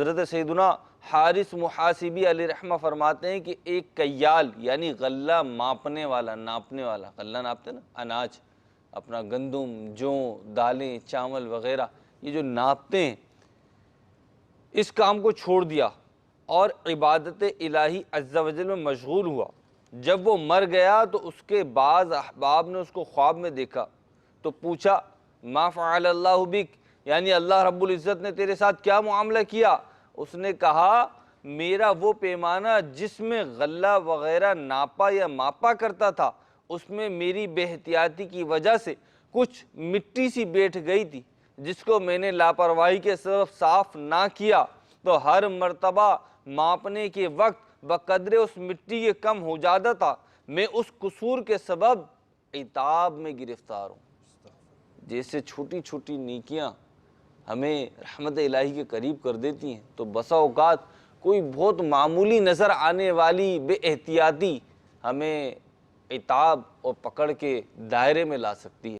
حضرت سیدنا حارث محاسبی علیہ رحمہ فرماتے ہیں کہ ایک کیال یعنی غلہ ماپنے والا، ناپنے والا، غلہ ناپتے نا اناج، اپنا گندم، جو، دالیں، چاول وغیرہ، یہ جو ناپتے ہیں، اس کام کو چھوڑ دیا اور عبادت الہی عز و جل میں مشغول ہوا۔ جب وہ مر گیا تو اس کے بعض احباب نے اس کو خواب میں دیکھا تو پوچھا ما فعل اللہ بک، یعنی اللہ رب العزت نے تیرے ساتھ کیا معاملہ کیا؟ اس نے کہا میرا وہ پیمانہ جس میں غلہ وغیرہ ناپا یا ماپا کرتا تھا، اس میں میری بے احتیاطی کی وجہ سے کچھ مٹی سی بیٹھ گئی تھی، جس کو میں نے لاپرواہی کے سبب صاف نہ کیا، تو ہر مرتبہ ماپنے کے وقت بقدر اس مٹی کے کم ہو جاتا تھا، میں اس قصور کے سبب عتاب میں گرفتار ہوں۔ جیسے چھوٹی چھوٹی نیکیاں ہمیں رحمت الہی کے قریب کر دیتی ہیں، تو بسا اوقات کوئی بہت معمولی نظر آنے والی بے احتیاطی ہمیں عتاب اور پکڑ کے دائرے میں لا سکتی ہے۔